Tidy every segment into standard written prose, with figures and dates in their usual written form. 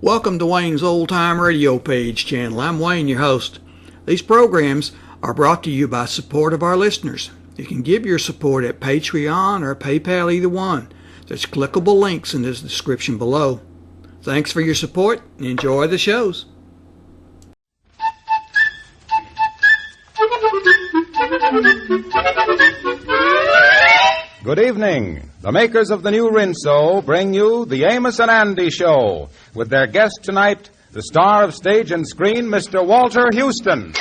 Welcome to Wayne's Old Time Radio Page channel. I'm Wayne, your host. These programs are brought to you by support of our listeners. You can give your support at Patreon or PayPal, either one. There's clickable links in the description below. Thanks for your support and enjoy the shows. Good evening. The makers of the new Rinso bring you the Amos and Andy Show with their guest tonight, the star of stage and screen, Mr. Walter Houston.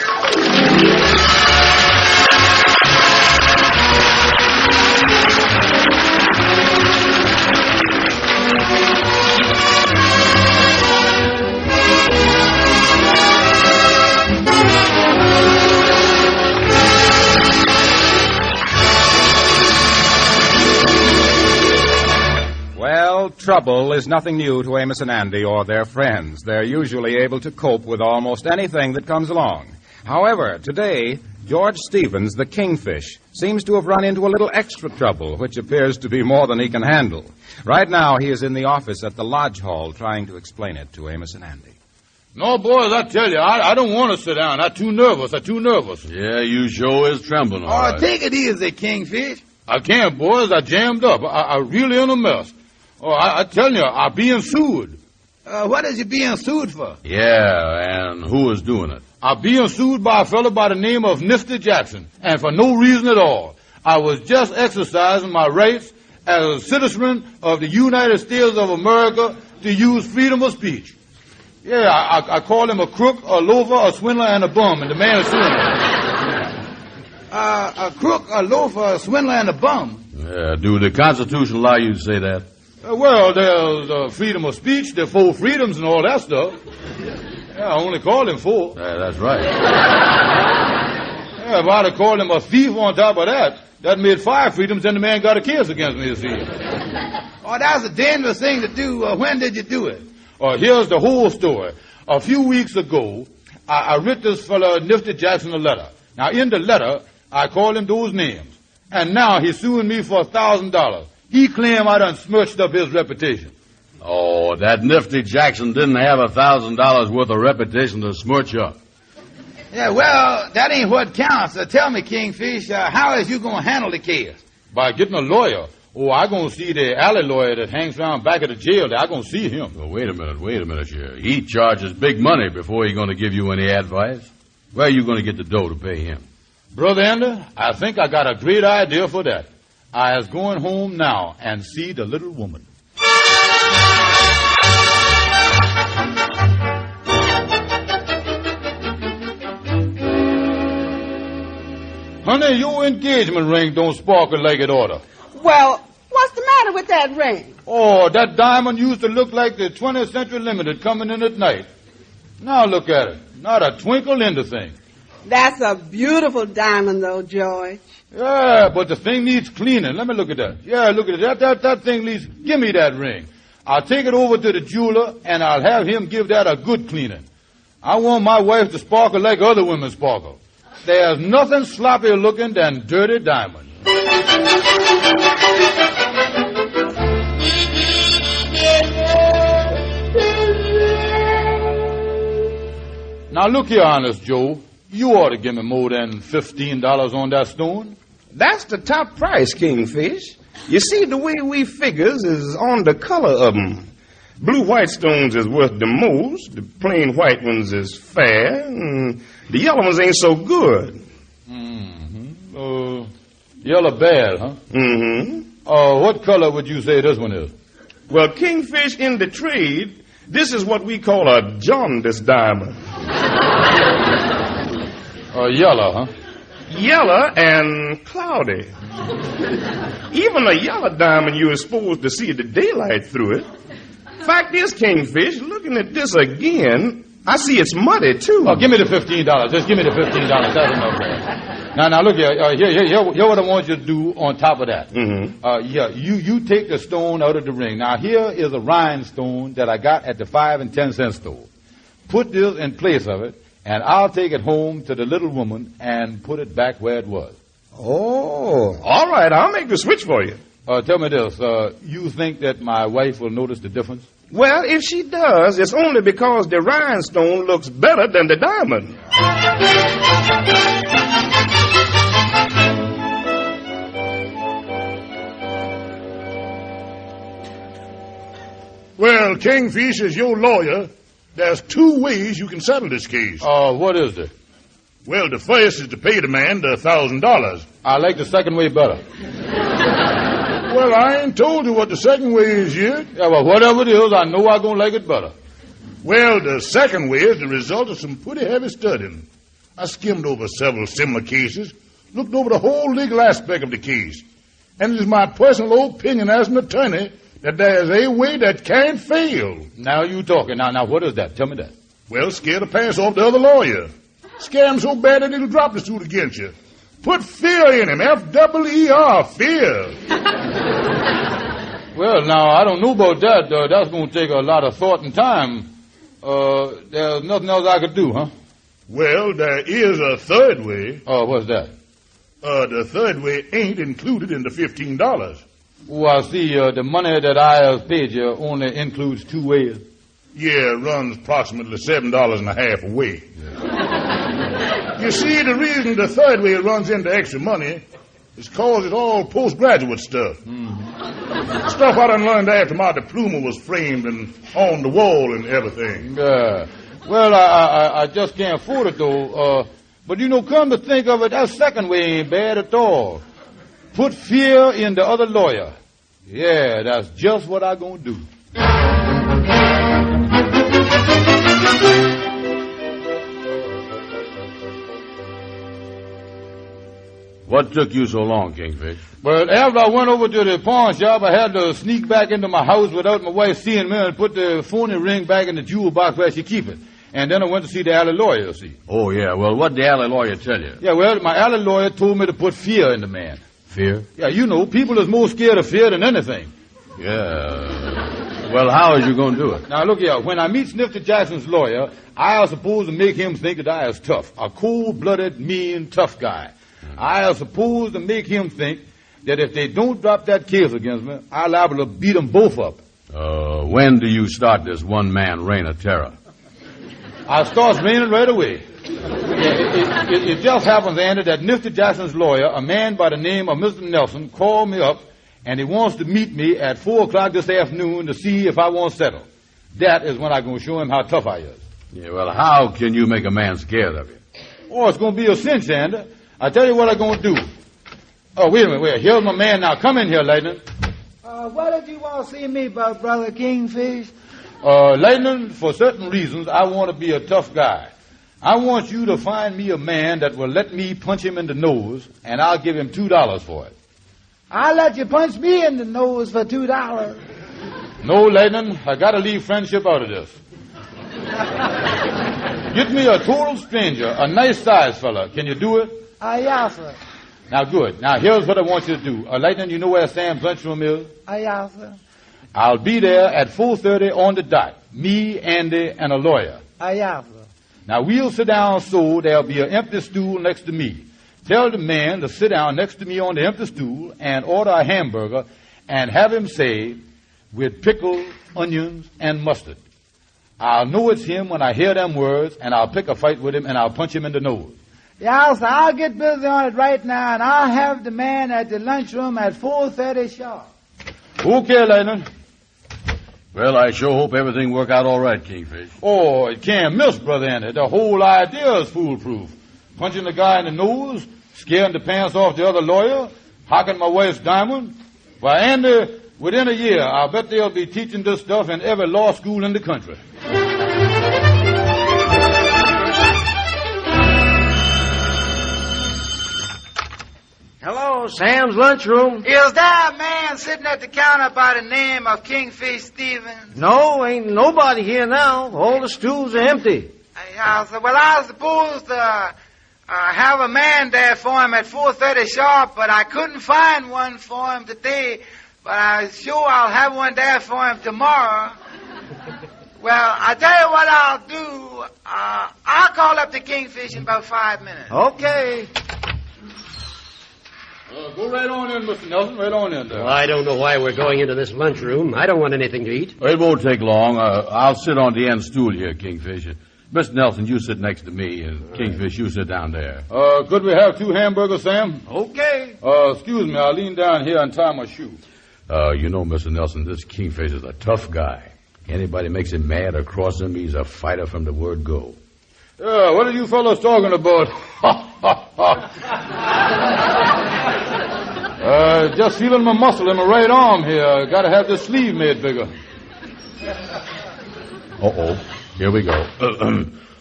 Trouble is nothing new to Amos and Andy or their friends. They're usually able to cope with almost anything that comes along. However, today, George Stevens, the kingfish, seems to have run into a little extra trouble, which appears to be more than he can handle. Right now, he is in the office at the Lodge Hall trying to explain it to Amos and Andy. No, boys, I tell you, I don't want to sit down. I'm too nervous. Yeah, you sure is trembling, all right. Take it easy, Kingfish. I can't, boys. I jammed up. I really in a mess. Oh, I tell you, I'm being sued. What is you being sued for? Yeah, and who is doing it? I'm being sued by a fellow by the name of Nifty Jackson, and for no reason at all. I was just exercising my rights as a citizen of the United States of America to use freedom of speech. Yeah, I call him a crook, a loafer, a swindler, and a bum, and the man is suing me. A crook, a loafer, a swindler, and a bum? Yeah, do the Constitution allow you to say that? Well, there's freedom of speech, there's 4 freedoms and all that stuff. Yeah, I only called him 4. Yeah, that's right. Yeah, if I'd have called him a thief on top of that, that made 5 freedoms, then the man got a case against me, you see. Oh, that's a dangerous thing to do. When did you do it? Here's the whole story. A few weeks ago, I writ this fella Nifty Jackson a letter. Now, in the letter, I called him those names. And now he's suing me for $1,000. He claimed I done smirched up his reputation. Oh, that Nifty Jackson didn't have $1,000 worth of reputation to smirch up. Yeah, well, that ain't what counts. Tell me, Kingfish, how is you going to handle the case? By getting a lawyer. Oh, I going to see the alley lawyer that hangs around back of the jail. I going to see him. Well, wait a minute here. He charges big money before he's going to give you any advice. Where are you going to get the dough to pay him? Brother Andy, I think I got a great idea for that. I is going home now and see the little woman. Honey, your engagement ring don't sparkle like it oughta. Well, what's the matter with that ring? Oh, that diamond used to look like the 20th Century Limited coming in at night. Now look at it. Not a twinkle in the thing. That's a beautiful diamond, though, George. Yeah, but the thing needs cleaning. Let me look at that. Yeah, look at it. That thing needs... Give me that ring. I'll take it over to the jeweler, and I'll have him give that a good cleaning. I want my wife to sparkle like other women sparkle. There's nothing sloppier looking than dirty diamond. Now, look here, Honest Joe. You ought to give me more than $15 on that stone. That's the top price, Kingfish. You see, the way we figures is on the color of them. Blue-white stones is worth the most. The plain white ones is fair. And the yellow ones ain't so good. Yellow bad, huh? What color would you say this one is? Well, Kingfish, in the trade, this is what we call a jaundice diamond. Yellow, huh? Yellow and cloudy. Even a yellow diamond, you're supposed to see the daylight through it. Fact is, Kingfish, looking at this again, I see it's muddy, too. Oh, give me the $15. Just give me the $15. That's enough, man. Now, look here. Here what I want you to do on top of that. You take the stone out of the ring. Now, here is a rhinestone that I got at the 5 and 10 cent store. Put this in place of it, and I'll take it home to the little woman and put it back where it was. Oh, all right. I'll make the switch for you. Tell me this. You think that my wife will notice the difference? Well, if she does, it's only because the rhinestone looks better than the diamond. Well, Kingfish, as your lawyer, there's two ways you can settle this case. What is it? Well, the first is to pay the man the $1,000. I like the second way better. Well, I ain't told you what the second way is yet. Yeah, well, whatever it is, I know I'm going to like it better. Well, the second way is the result of some pretty heavy studying. I skimmed over several similar cases, looked over the whole legal aspect of the case, and it is my personal opinion as an attorney that there's a way that can't fail. Now you talking. Now, what is that? Tell me that. Well, scare the pants off the other lawyer. Scare him so bad that he'll drop the suit against you. Put fear in him. F-E-E-R, fear. Well, now, I don't know about that. That's going to take a lot of thought and time. There's nothing else I could do, huh? Well, there is a third way. What's that? The third way ain't included in the $15. Oh, I see. The money that I have paid you only includes two ways. Yeah, it runs approximately $7.50 a way. Yeah. You see, the reason the third way runs into extra money is cause it's all postgraduate stuff. Mm-hmm. Stuff I done learned after my diploma was framed and on the wall and everything. Yeah. Well, I just can't afford it, though. But, come to think of it, that second way ain't bad at all. Put fear in the other lawyer. Yeah, that's just what I'm going to do. What took you so long, Kingfish? Well, after I went over to the pawn shop, I had to sneak back into my house without my wife seeing me and put the phony ring back in the jewel box where she keep it. And then I went to see the alley lawyer, see. Oh, yeah. Well, what'd the alley lawyer tell you? Yeah, well, my alley lawyer told me to put fear in the man. Fear? Yeah, people is more scared of fear than anything. Yeah. Well, how is you going to do it? Now, look here. When I meet Snifter Jackson's lawyer, I am supposed to make him think that I is tough. A cold-blooded, mean, tough guy. I am supposed to make him think that if they don't drop that case against me, I'm liable to beat them both up. When do you start this one-man reign of terror? I start raining right away. It just happens, Andy, that Mr. Jackson's lawyer, a man by the name of Mr. Nelson, called me up, and he wants to meet me at 4 o'clock this afternoon to see if I want to settle. That is when I'm going to show him how tough I is. Yeah, well, how can you make a man scared of you? Oh, it's going to be a cinch, Andy. I tell you what I'm going to do. Oh, wait a minute. Here's my man now. Come in here, Lightning. What did you want to see me about, Brother Kingfish? Lightning, for certain reasons, I want to be a tough guy. I want you to find me a man that will let me punch him in the nose, and I'll give him $2 for it. I'll let you punch me in the nose for $2. No, Lightning, I got to leave friendship out of this. Get me a total stranger, a nice-sized fella. Can you do it? Yes, sir. Now, good. Now, here's what I want you to do. Lightning, you know where Sam's lunchroom is? Yes, sir. I'll be there at 4:30 on the dot. Me, Andy, and a lawyer. Yes, sir. Now, we'll sit down so there'll be an empty stool next to me. Tell the man to sit down next to me on the empty stool and order a hamburger and have him say, with pickles, onions, and mustard. I'll know it's him when I hear them words, and I'll pick a fight with him, and I'll punch him in the nose. Yes, sir. I'll get busy on it right now, and I'll have the man at the lunchroom at 4:30 sharp. Okay, Lightning. Well, I sure hope everything work out all right, Kingfish. Oh, it can't miss, Brother Andy. The whole idea is foolproof. Punching the guy in the nose, scaring the pants off the other lawyer, hocking my wife's diamond. Why, Andy, within a year, I'll bet they'll be teaching this stuff in every law school in the country. Hello, Sam's lunchroom. Is there a man sitting at the counter by the name of Kingfish Stevens? No, ain't nobody here now. All the stools are empty. Well, I was supposed to have a man there for him at 4:30 sharp, but I couldn't find one for him today. But I'm sure I'll have one there for him tomorrow. Well, I tell you what I'll do. I'll call up the Kingfish in about 5 minutes. Okay. Go right on in, Mr. Nelson. Right on in there. Well, I don't know why we're going into this lunchroom. I don't want anything to eat. It won't take long. I'll sit on the end stool here, Kingfish. Mr. Nelson, you sit next to me, and Kingfish, you sit down there. Could we have 2 hamburgers, Sam? Okay. Excuse me, I'll lean down here and tie my shoe. You know, Mr. Nelson, this Kingfish is a tough guy. Anybody makes him mad or cross him, he's a fighter from the word go. What are you fellows talking about? Just feeling my muscle in my right arm here. Gotta have this sleeve made bigger. Uh-oh. Here we go. Look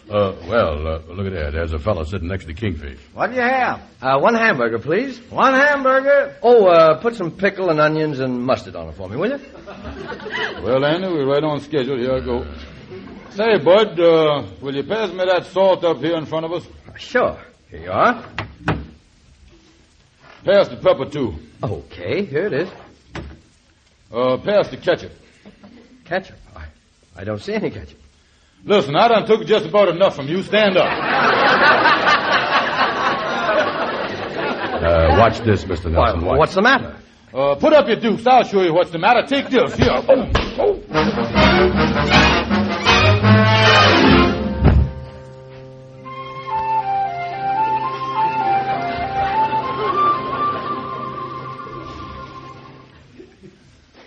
at that. There's a fellow sitting next to Kingfish. What do you have? 1 hamburger, please. 1 hamburger. Oh, put some pickle and onions and mustard on it for me, will you? Well, Andy, we're right on schedule. Here I go. Say, Bud, will you pass me that salt up here in front of us? Sure. Here you are. Pass the pepper, too. Okay, here it is. Pass the ketchup. Ketchup? I don't see any ketchup. Listen, I done took just about enough from you. Stand up. Watch this, Mr. Nelson. Watch. What's the matter? Put up your dukes. I'll show you what's the matter. Take this. Here.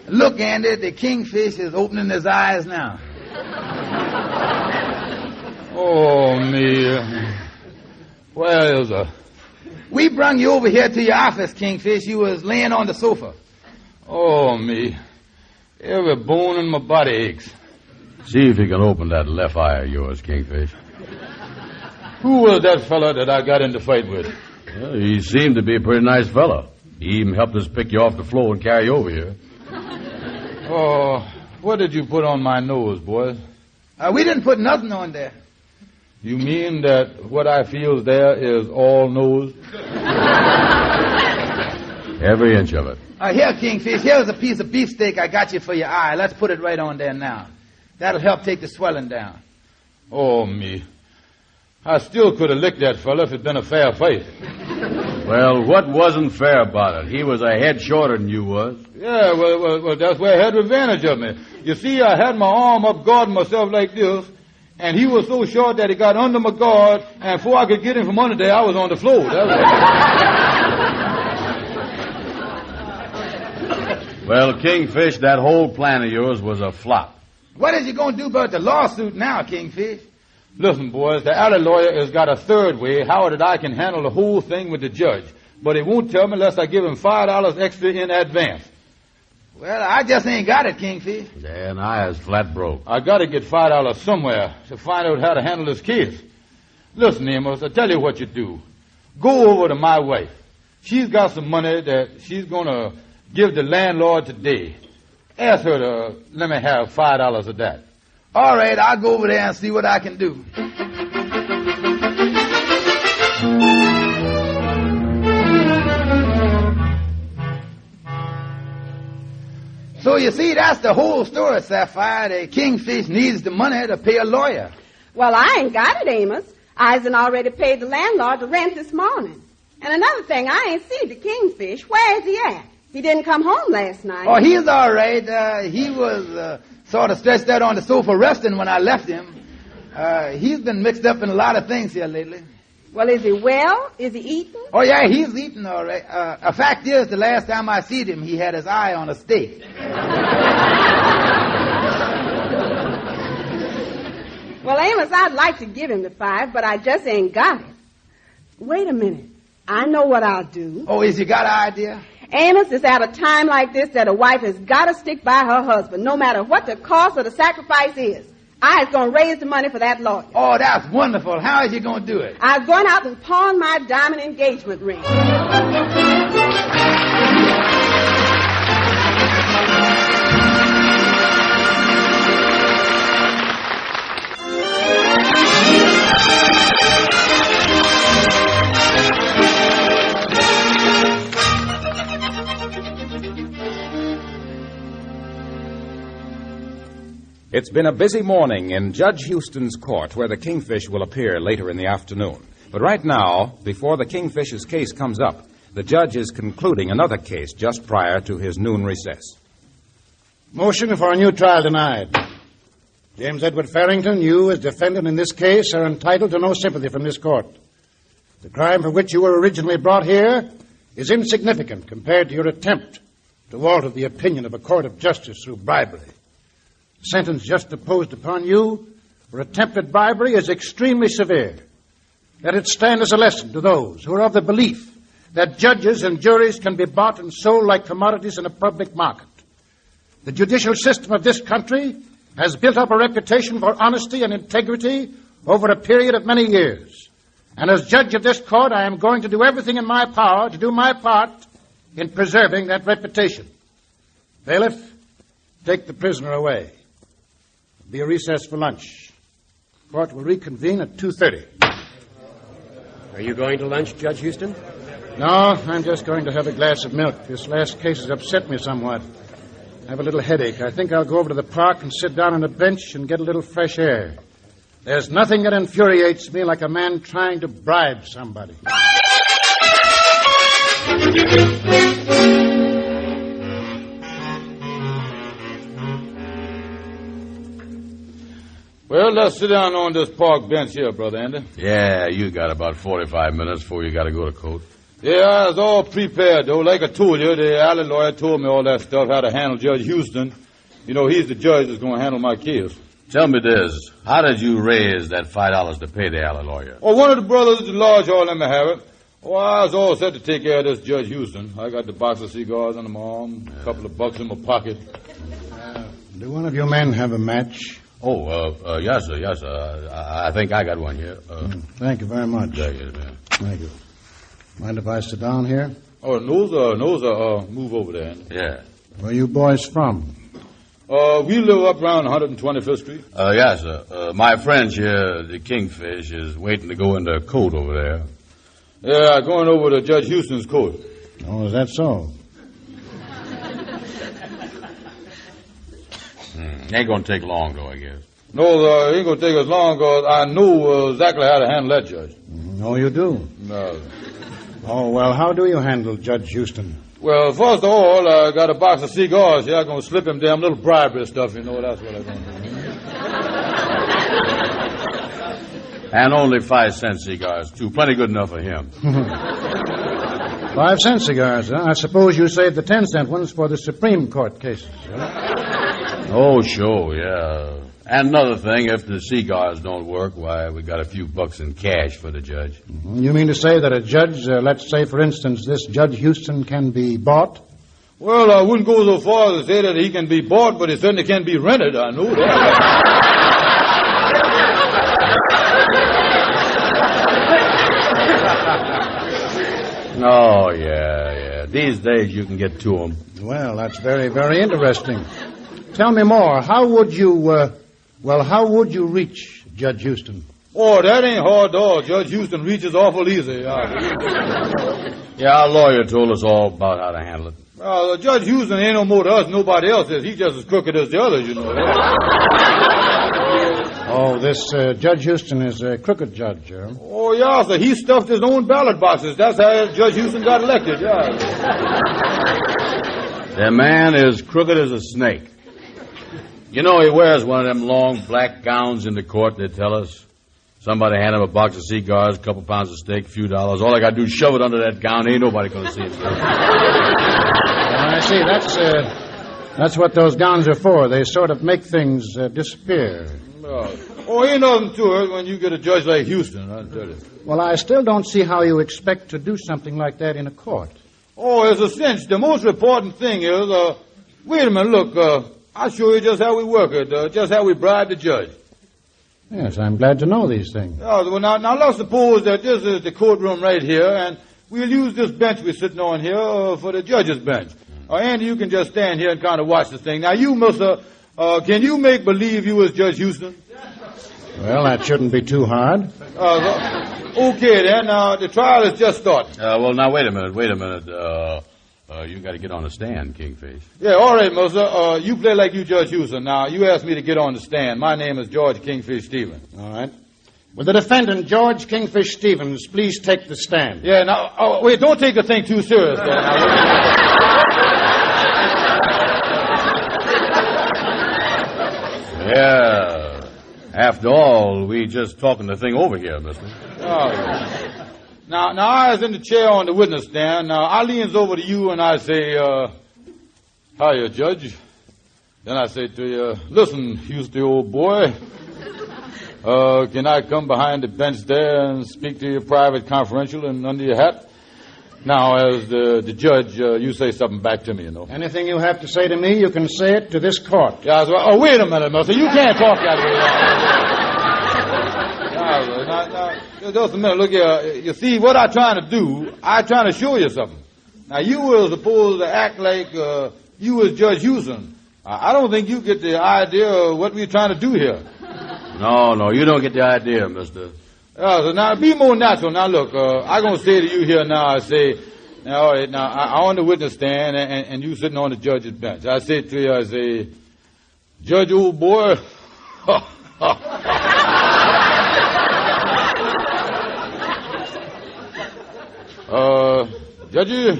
Look, Andy, the Kingfish is opening his eyes now. Oh, me. Where is her? We brung you over here to your office, Kingfish. You was laying on the sofa. Oh, me. Every bone in my body aches. See if you can open that left eye of yours, Kingfish. Who was that fella that I got in the fight with? Well, he seemed to be a pretty nice fella. He even helped us pick you off the floor and carry you over here. Oh, what did you put on my nose, boys? We didn't put nothing on there. You mean that what I feel there is all nose? Every inch of it. Here, Kingfish, here's a piece of beefsteak I got you for your eye. Let's put it right on there now. That'll help take the swelling down. Oh, me. I still could have licked that fella if it'd been a fair fight. Well, what wasn't fair about it? He was a head shorter than you was. Yeah, well, that's where he had advantage of me. You see, I had my arm up guarding myself like this, and he was so short that he got under my guard, and before I could get him from under there, I was on the floor. Well, Kingfish, that whole plan of yours was a flop. What is you going to do about the lawsuit now, Kingfish? Listen, boys, the alley lawyer has got a third way how that I can handle the whole thing with the judge. But he won't tell me unless I give him $5 extra in advance. Well, I just ain't got it, Kingfish. Yeah, and I is flat broke. I got to get $5 somewhere to find out how to handle this case. Listen, Amos, I tell you what you do. Go over to my wife. She's got some money that she's going to give the landlord today. Ask her to let me have $5 of that. All right, I'll go over there and see what I can do. So you see, that's the whole story, Sapphire. The Kingfish needs the money to pay a lawyer. Well, I ain't got it, Amos. I's already paid the landlord the rent this morning. And another thing, I ain't seen the Kingfish. Where is he at? He didn't come home last night. Oh, he's all right. He was sort of stretched out on the sofa resting when I left him. He's been mixed up in a lot of things here lately. Well, is he well? Is he eating? Oh, yeah, he's eating all right. A fact is, the last time I seen him, he had his eye on a steak. Well, Amos, I'd like to give him the $5, but I just ain't got it. Wait a minute. I know what I'll do. Oh, is you got an idea? Amos, it's at a time like this that a wife has got to stick by her husband, no matter what the cost of the sacrifice is. I was going to raise the money for that lawyer. Oh, that's wonderful. How is you going to do it? I was going out and pawn my diamond engagement ring. It's been a busy morning in Judge Houston's court, where the Kingfish will appear later in the afternoon. But right now, before the Kingfish's case comes up, The judge is concluding another case just prior to his noon recess. Motion for a new trial denied. James Edward Farrington, you as defendant in this case are entitled to no sympathy from this court. The crime for which you were originally brought here is insignificant compared to your attempt to alter the opinion of a court of justice through bribery. The sentence just imposed upon you for attempted bribery is extremely severe. Let it stand as a lesson to those who are of the belief that judges and juries can be bought and sold like commodities in a public market. The judicial system of this country has built up a reputation for honesty and integrity over a period of many years. And as judge of this court, I am going to do everything in my power to do my part in preserving that reputation. Bailiff, take the prisoner away. There'll be a recess for lunch. Court will reconvene at 2:30. Are you going to lunch, Judge Houston? No, I'm just going to have a glass of milk. This last case has upset me somewhat. I have a little headache. I think I'll go over to the park and sit down on a bench and get a little fresh air. There's nothing that infuriates me like a man trying to bribe somebody. Well, let's sit down on this park bench here, Brother Andy. Yeah, you got about 45 minutes before you got to go to court. Yeah, I was all prepared, though. Like I told you, the alley lawyer told me all that stuff, how to handle Judge Houston. You know, he's the judge that's going to handle my case. Tell me this. How did you raise that $5 to pay the alley lawyer? Oh, one of the brothers at the lodge hall let me have it. Oh, I was all set to take care of this Judge Houston. I got the box of cigars under my arm, a couple of bucks in my pocket. Do one of you men have a match? Oh, yes, sir. I think I got one here. Thank you very much. Thank you. Mind if I sit down here? Oh, no, sir. Move over there. Yeah. Where are you boys from? We live up around 125th Street. Yes, sir. My friend here, the Kingfish, is waiting to go into court over there. Yeah, going over to Judge Houston's court. Oh, is that so? Ain't going to take long, though, I guess. No, it ain't going to take us long, because I know exactly how to handle that judge. Oh, you do? No. Oh, well, how do you handle Judge Houston? Well, first of all, I got a box of cigars here. I'm going to slip him damn little bribery stuff, you know. That's what I'm going to do. And only 5-cent cigars, too. Plenty good enough for him. 5-cent cigars, huh? I suppose you saved the 10-cent ones for the Supreme Court cases, huh? Oh, sure, yeah. And another thing, if the cigars don't work, why, we got a few bucks in cash for the judge. Mm-hmm. You mean to say that a judge, let's say, for instance, this Judge Houston can be bought? Well, I wouldn't go so far as to say that he can be bought, but he certainly can be rented. I know that. Oh, yeah. These days you can get to them. Well, that's very, very interesting. Tell me more. How would you reach Judge Houston? Oh, that ain't hard at all. Judge Houston reaches awful easy. Yeah, our lawyer told us all about how to handle it. Well, Judge Houston ain't no more to us than nobody else is. He's just as crooked as the others, you know. Oh, this Judge Houston is a crooked judge, huh? Oh, yeah, sir. He stuffed his own ballot boxes. That's how Judge Houston got elected, yeah. The man is crooked as a snake. You know, he wears one of them long black gowns in the court, they tell us. Somebody hand him a box of cigars, a couple pounds of steak, a few dollars. All I got to do is shove it under that gown. Ain't nobody going to see it. I see. That's what those gowns are for. They sort of make things disappear. Oh, ain't nothing to it when you get a judge like Houston, I'll tell you. Well, I still don't see how you expect to do something like that in a court. Oh, it's a cinch. The most important thing is, wait a minute, look, I'll show you just how we work it, just how we bribe the judge. Yes, I'm glad to know these things. Well, now let's suppose that this is the courtroom right here, and we'll use this bench we're sitting on here for the judge's bench. Andy, you can just stand here and kind of watch the thing. Now, you, mister, can you make believe you was Judge Houston? Well, that shouldn't be too hard. Okay, then. The trial has just started. Well, now, wait a minute. You got to get on the stand, Kingfish. Yeah, all right, mister. You play like you Judge Houston. Now, you asked me to get on the stand. My name is George Kingfish Stevens. All right. Will the defendant, George Kingfish Stevens, please take the stand? Yeah, now, wait, don't take the thing too serious there. Yeah. After all, we just talking the thing over here, mister. Oh, yeah. Now, I was in the chair on the witness stand. Now, I leans over to you and I say, hiya, Judge. Then I say to you, listen, Houston, old boy. Can I come behind the bench there and speak to you private, confidential, and under your hat? Now, as the judge, you say something back to me, you know. Anything you have to say to me, you can say it to this court. Yeah, oh, wait a minute, mister. You can't talk that way. Now, just a minute. Look here. You see, what I'm trying to do, I'm trying to show you something. Now, you were supposed to act like you was Judge Houston. I don't think you get the idea of what we're trying to do here. No, you don't get the idea, mister. So now, be more natural. Now, look, I'm going to say to you here now, I say, now, all right, now, I'm on the witness stand, and you sitting on the judge's bench. I say to you, I say, Judge, old boy, Judge,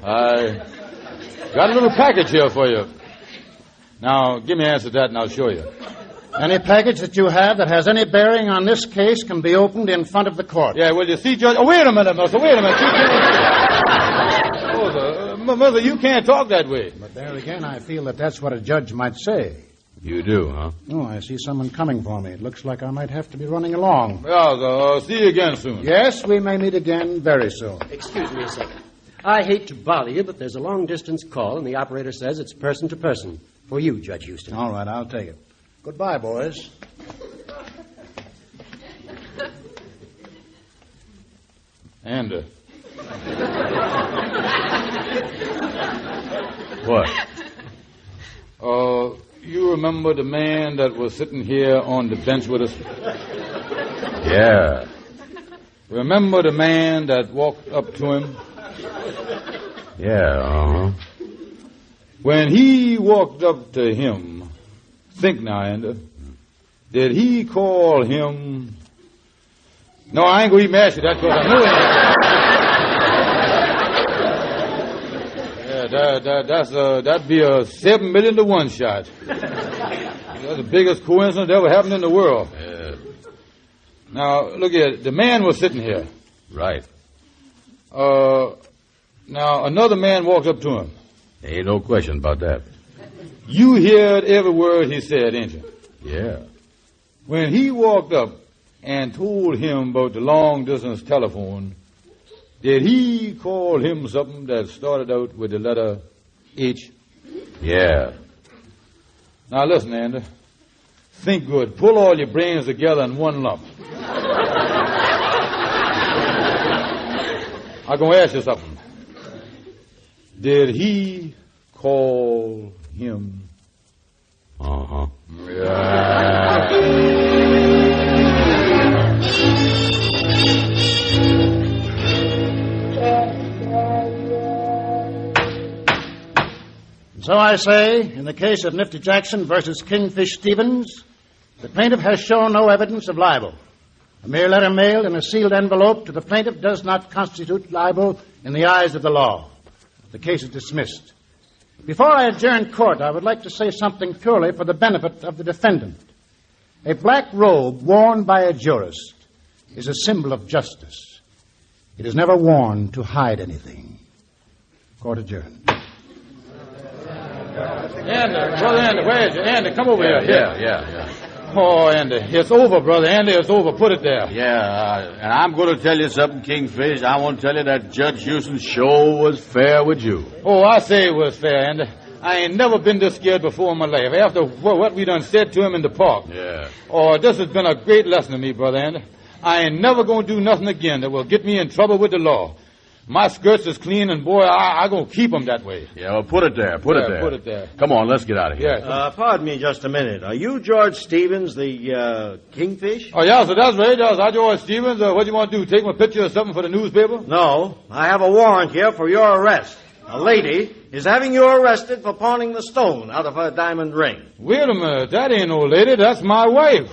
I got a little package here for you. Now, give me an answer to that, and I'll show you. Any package that you have that has any bearing on this case can be opened in front of the court. Yeah, well, you see, Judge... Oh, wait a minute, mister. Wait a minute. Mother, you can't talk that way. But there again, I feel that that's what a judge might say. You do, huh? Oh, I see someone coming for me. It looks like I might have to be running along. Well, see you again soon. Yes, we may meet again very soon. Excuse me a second. I hate to bother you, but there's a long-distance call, and the operator says it's person to person. For you, Judge Houston. All right, I'll take it. Goodbye, boys. And, What? You remember the man that was sitting here on the bench with us? Yeah. Remember the man that walked up to him? Yeah, uh-huh. When he walked up to him, think now, Ender, did he call him... No, I ain't going to even ask you that because I know it. That'd be a 7 million to 1 shot. That's the biggest coincidence that ever happened in the world. Yeah. Now, look here. The man was sitting here. Right. Now, another man walked up to him. Ain't no question about that. You heard every word he said, ain't you? Yeah. When he walked up and told him about the long-distance telephone, did he call him something that started out with the letter H? Yeah. Now, listen, Andy. Think good. Pull all your brains together in one lump. I'm going to ask you something. Did he call him? Uh-huh. Yeah. So I say, in the case of Nifty Jackson versus Kingfish Stevens, the plaintiff has shown no evidence of libel. A mere letter mailed in a sealed envelope to the plaintiff does not constitute libel in the eyes of the law. The case is dismissed. Before I adjourn court, I would like to say something purely for the benefit of the defendant. A black robe worn by a jurist is a symbol of justice. It is never worn to hide anything. Court adjourned. Andy, Brother Andy, where's you? Andy, come over here. Yeah. Oh, Andy, it's over, Brother Andy, it's over. Put it there. Yeah, and I'm going to tell you something, Kingfish. I want to tell you that Judge Houston's show was fair with you. Oh, I say it was fair, Andy. I ain't never been this scared before in my life. After what we done said to him in the park. Yeah. Oh, this has been a great lesson to me, Brother Andy. I ain't never going to do nothing again that will get me in trouble with the law. My skirts is clean, and boy, I going to keep them that way. Yeah, well, put it there. Put it there. Come on, let's get out of here. Yeah. Pardon me just a minute. Are you George Stevens, the Kingfish? Oh, yeah, so that's right. I'm George Stevens. What do you want to do, take my picture or something for the newspaper? No, I have a warrant here for your arrest. A lady is having you arrested for pawning the stone out of her diamond ring. Wait a minute. That ain't no lady. That's my wife.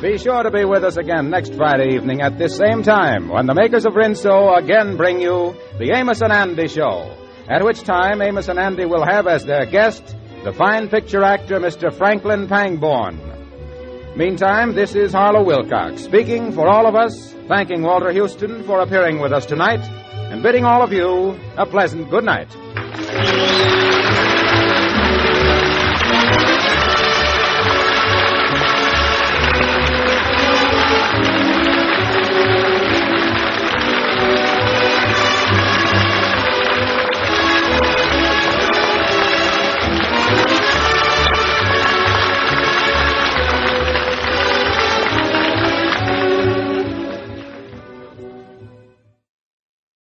Be sure to be with us again next Friday evening at this same time when the makers of Rinso again bring you the Amos and Andy Show, at which time Amos and Andy will have as their guest the fine picture actor Mr. Franklin Pangborn. Meantime, this is Harlow Wilcox speaking for all of us, thanking Walter Houston for appearing with us tonight, and bidding all of you a pleasant good night.